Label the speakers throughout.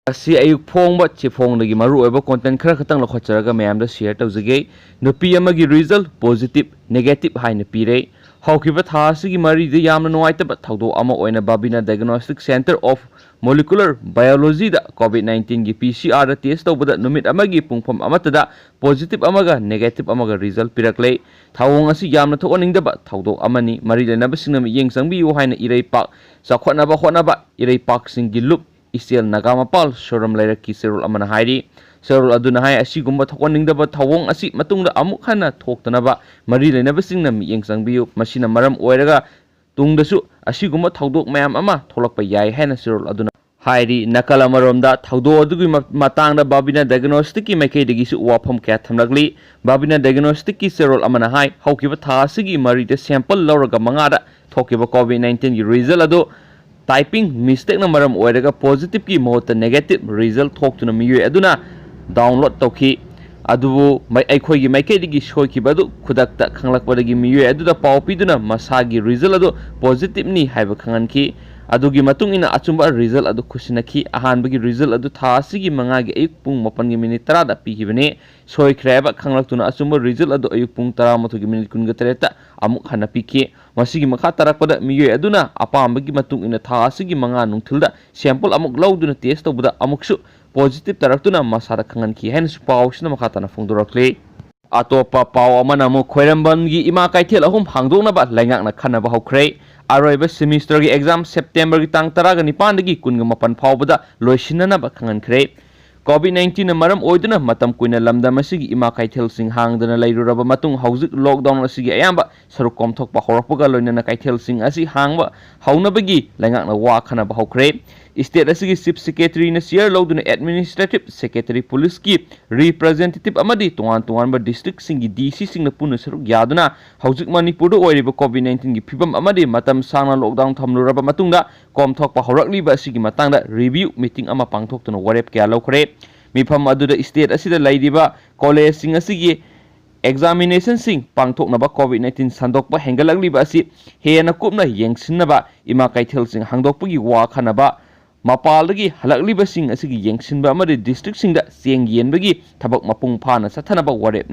Speaker 1: Asi ayuk phongba chifong lagi maru oiba content khara khatang la khocharaga mayam da share tawjage nupi amagi result positive negative haina pire hawkiba tha asigi mari de yamna nuaitaba thawdo ama oina Babina Diagnostic Center of Molecular Biology da COVID-19 gi PCR da test tawbada numit amagi pungpham amatada positive amaga negative amaga result piraklei thawong asi yamna thooningdaba thawdo amani mari lenaba singnam yeng sangbiu haina irei pak sakhonaba honaba irei pak singi lup Isiel Nagamapal Shoram Lairaki Serul Amana Hairi Serul Aduna Hai Asigumba Thawoningdaba Thawong Asi Matungda Amuk Hana Thoktanaba Mari Lainaba Singna Miyeng Sangbiu Masina Maram Oiraga Tungdasu Asigumba Thawdok Mayam Ama Tholakpa Yai Haina Serul Aduna Hairi Nakala Maromda Thawdo Adugi Matangda Babina Diagnostic Maikaidagisu Wafam Kya Thamlagli Babina Diagnostic Serul Amana Hai Hawkiba Thasigi Mari de sample Lauraga Mangada Thokiba COVID-19 result ado typing mistake na maram oiraga positive ki mohota negative result thoktu na miyu aduna download tawki adubu mai aikhoi gi maikei digi shoi ki badu khudakta khanglak badagi miyu aduda pawpi duna masagi result adu positive ni haiba khangan ki adugi matung ina achumba result adu khusinaki ahan bagi result adu thasi gi manga gi ayuk pung 8 gi minute 30 da pi hibane soi khreba khanglak tuna achumba result adu ayuk pung 13 gi minute 23 ta amuk hana pi ki masigi makha tarakpada miyu aduna apambagi matung ina thasi gi manga nungthilda sample amuk lawduna test tawbada amuksu positive taraktuna masara khangan ki hen su pawsna makha tana fungdurakle atopa paw amana mo khoiramban gi ima kaithel ahum hangdokna ba laingak na khana ba hokre aroiba semester gi exam September gi tang 19 dagi 18 phawbada loisinna ba khangan khre COVID-19 na maram oiduna matam kuina lamda masigi ima kaithel sing hangdana lairuraba matung hauzik lockdown asigi ayamba saruk komthokpa horakpaga loinana kaithel sing asi hangba haunabagi laingakna wa khana ba hokre state asigi chief secretary na share loduna administrative secretary police ki representative amadi tungan ba district singi DC singna puna saruk yaduna hauzik manipur do oiriba COVID-19 gi phibam amadi matam sangna lockdown thamluraba matungda komthokpa horakliba asigi matangda review meeting ama pangthoktuna warep kya lokre mifam aduda state asida laidiba college sing asigi examination sing pangthoknaba COVID-19 sandokpa hengalakliba asi hena kupna yengsinnaba ima kaithel sing hangdokpagi wa khanaba mapaldagi halakliba sing asigi yengsinba amadi district singda seng yenbagi thabak mapung phana sathanaba warep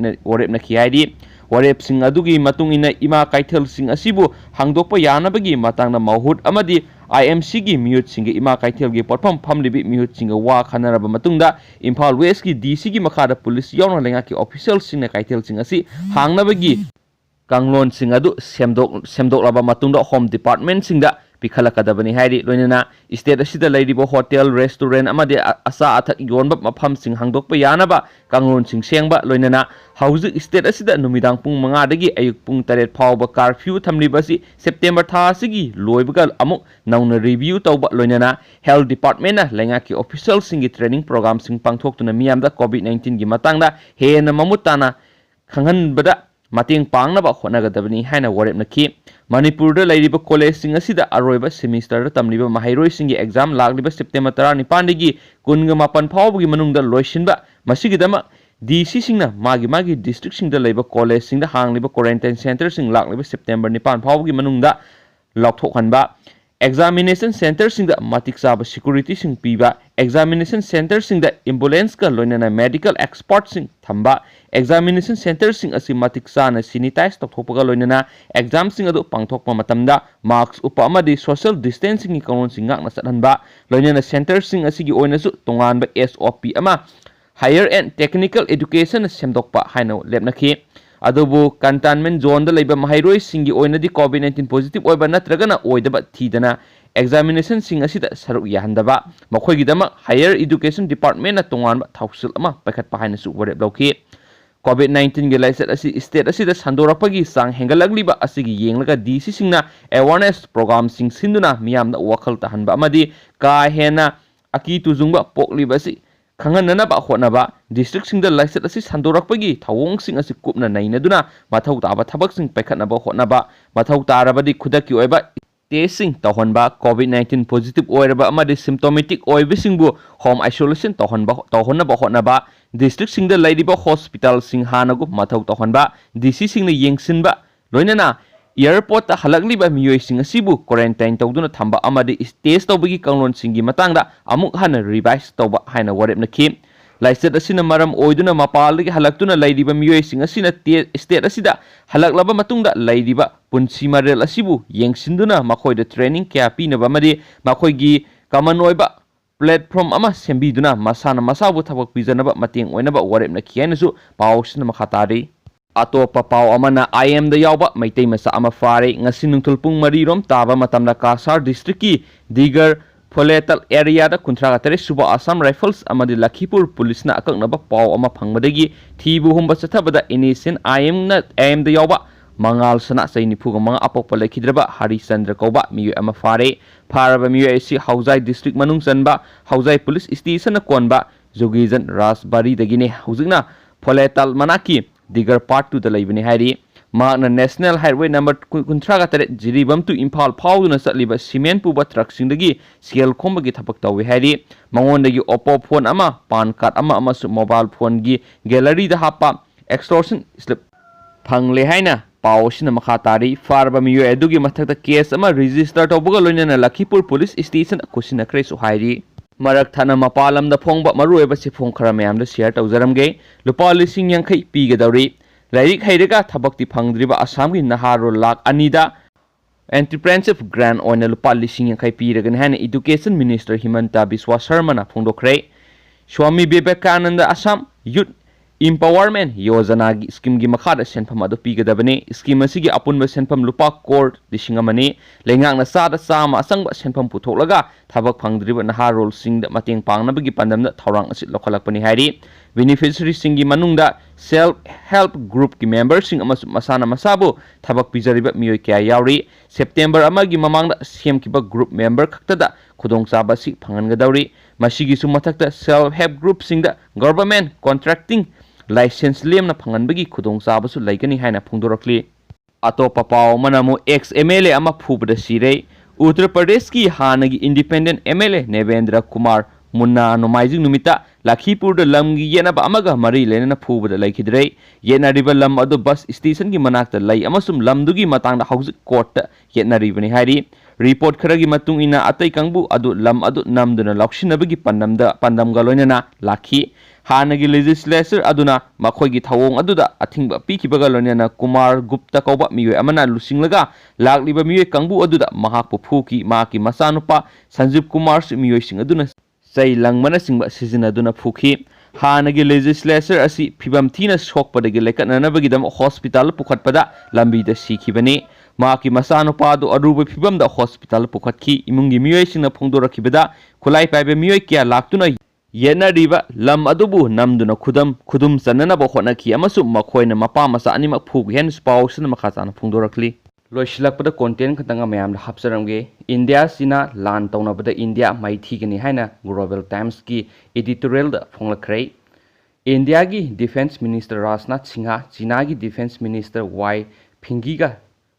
Speaker 1: na khiaidi warep sing adugi matungina ima kaithel sing asibu hangdokpa yanabagi matangna mahut amadi IMC gi mute singa ima kaithel gi porpham phamlibi mute singa wa khanaraba matungda Imphal West gi DC gi makhada police yawna lenga ki official singna kaithel sing asi hangnabagi kanglon sing adu semdoklaba matungda home department singda pikhalakadabani hairi loinana state asida laidibo hotel restaurant amadi asa athak yonba mafam sing hangdokpa yanaba kanglon sing sengba loinana hauzik state asida numidang pung 5 dagi ayuk pung 8 phawba curfew thamlibasi September tha asigi loibaga amuk nauna review tawba loinana health department na lenga ki official singi training program sing pangthoktuna miyamda COVID-19 gi matangda hena mamutana khanghanbada mating pangnaba honagadabani haina warep nakhi Manipur da lairiba college sing asida aroiba semester da tamliba mahairoi singi exam lagliba September 19 dagi 18 phawbagi manungda loisinba masigidama DC singna magi district singda laiba college singda hangliba quarantine center sing lagliba September 9 phawbagi manungda laukthokhanba examination center singda matik saba security sing piba examination center singda ambulance ka loinana medical expert sing thamba examination center sing asi matik sana sanitize tokthokpaga loinana exam sing adu pangthokpa matamda marks upa amadi social distancing ki kanon sing ngakna sathanba loinana center sing asi gi oinasu tonganba SOP ama higher and technical education semdokpa haino lepnakhi adubu cantonment zone da laiba mahairoi singi oinadi COVID-19 positive oiba natragana oidaba thidana examination sing asida saruk yahandaba makhoigidama higher education department na tonganba thausil ama paikhatpa haina su warep lawki COVID-19 ge laiset asi state asida sandorakpagi sang hengalagliba asigi yenglaga DC singna awareness program sing sinduna miyamda wakhal tahanba amadi ka hena aki tujungba pokliba si Kanganana ba honaba district singda laiset asi sandorakpagi thawong sing asi kupna nainaduna mathau taba thabak sing paikhatnaba honaba mathau tarabadi khudaki oiba testing tawhanba COVID-19 positive oiraba amadi symptomatic oibisingbu home isolation tawhanba honaba district singda laidiba hospital sing hanagu mathau tawhanba DC singna yengsinba loinana airport हलक्लिबा मियोइसिंग असिबु quarantine तौदुना थंबा अमदि test तौबगी काउंलोनसिंगी मतांगदा अमुक हन रिवाइज तौबा हाइना वरेपनखि लाइसेट असिना मरम ओइदुना मपालदगी हलक्तुना लैरिबा मियोइसिंग असिना स्टेट असिदा हलक्लबा मतुंगदा लैरिबा पुंसी मरेल असिबु येंगसिंदुना मखोइदा ट्रेनिंग क्या पीनबा मदि मखोइगी कमन ओइबा प्लेटफॉर्म अमा सेंबीदुना मसाना मसाबु थबक पिजनबा मतेंग ओइनबा वरेपनखि हाइनसु पाउसिना मखातारी अतोप पाव अमना आईएम द यावबा मैतै मसा अमा फारे ngasi nungthul pung 3 rom taba matamda Kasar district ki digar Pholetal area da 38 suba Assam Rifles amadi Lakhipur police na akaknaba paw ama phangmadagi thibu humba chathabada innocent IM na aim da yawa mangal sana saini phuga mga apokpa lekhidraba Harichandra koba miyo ama fare faraba miyo esi Hauzai district manung chanba Hauzai police station na konba Jogijan Rasbari dagine huzigna Pholetal manaki Digar part 2 da laibani hairi Magna National Highway number 38 Jiribam to Impal Pauduna Satliba Cement Puba truck singdagi scale kombagi thapak tawi hairi Mangondagi Oppo phone ama pan card ama amasu mobile phone gi gallery da hapa extortion slip phangle haina pawsina makhatari farba miyo edugi mathakta case ama register tawbuga loinana Lakhipur police station kusina kresu hairi Marak thana mapalam da phongba marueba se phong khara mayam da share tawjaramge lupa lising yankhai pigadauri lairik hairega thabakti phangdriba Assam gi naharo lakh anida entrepreneurship grant oina lupa lising yankhai piragan hana education minister Himanta Biswa Sharma na phongdokre Swami Vivekananda Assam youth empowerment yojana gi scheme gi makhada senpham adu pigadabane scheme asigi apunba senpham lupa crore disingamani lengak na sada sama asangba senpham putholaga thabak phangdriba naha role sing da mateng pangnabagi pandamda thorang asit lokhalakpani hairi beneficiary singi manungda self help group ki members sing amasu masana masabu thabak pijariba miyoi kya yauri September amagi mamangda semkiba group member khaktada khudong chaba si phangangadawri masigi su mathakta self help group singda government contracting license lem na phanganbagi khudong chabasu laigani haina phungdorakli atopa paw manamu ex MLA ama phubada sirei Uttar Pradesh ki hanagi independent MLA Nevendra Kumar Munna nomaijing numita Lakhipur da lamgi yenaba amaga mari lenana phubada laikhidrei yenariba lam adu bus station gi manakta lai amasum lamdugi matangda hauzik court ta yenaribani hari report kharagi matung ina atai kangbu adu lam adu namduna lauksinabagi pandamga loinana lakhi hanagi legislature aduna makhoigi thawong aduda athingba pikibaga loinana Kumar Gupta kauba miwe amana lusinglaga lakliba miwe kangbu aduda mahakpu phuki maki masanupa Sanjeev Kumar miwe sing aduna sai langmana singba sizinaduna phuki hanagi legislature asi phibam thina sokpadagi lekatnanabagi dam hospital pukhatpada lambi da sikhibani maki masanupa adu aruba phibam da hospital pukhatki imungi miwe singna phongdorakibada khulai paibe miwe kya laktuna yenariba lam adubu namduna khudum chanana ba khonaki amasu makhoina mapa masa anima phug hen spouse na makhachana phungdorakli loisilakpada content khatanga mayam da hapsaramge India sina lan taunabada India maithi gani haina Global Times ki editorial da phonglakrai India gi defense minister Rajnath Singha China gi defense minister Y Phingi ga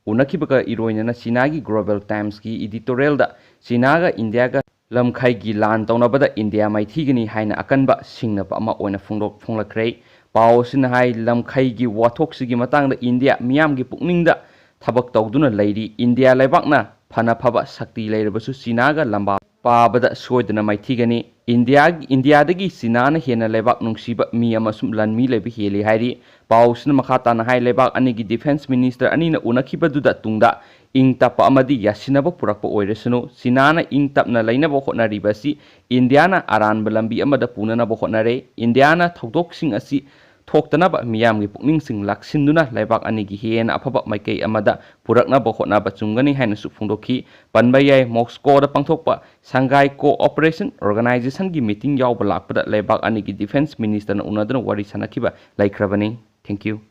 Speaker 1: unakibaga iroina China gi Global Times ki editorial da China ga India ga lamkhai gi lan taunabada India maithigani haina akanba singnapa ama oina phonglakrai paw sin hai lamkhai gi wathok sigi matangda India miyam gi pukningda thabak tawduna lairi India laibakna phana phaba sakti lairabasu China ga lamba pabada soidana maithigani India dagi China na hena laibak nungsiba mi amasum lanmi lebi heli hairi paw sin makhata na hai laibak ani gi defense minister ani na unakiba duda tungda ing tapa amadi yasinaba purakpa oiresunu China na ing tapna lainaba hotnaribasi India na aranba lambi amada punanaba hotnare India na thokdoksing asi thoktanaba miyamgi pukningsing laksinduna laibak anigi hena afaba maikei amada puraknaba hotnaba chungani haina su phungdokhi panbayai Moscow da pangthokpa Shanghai Cooperation Organization gi meeting yawba lakpada laibak anigi defense minister na unadana wari sanakiba laikhrabani. Thank you.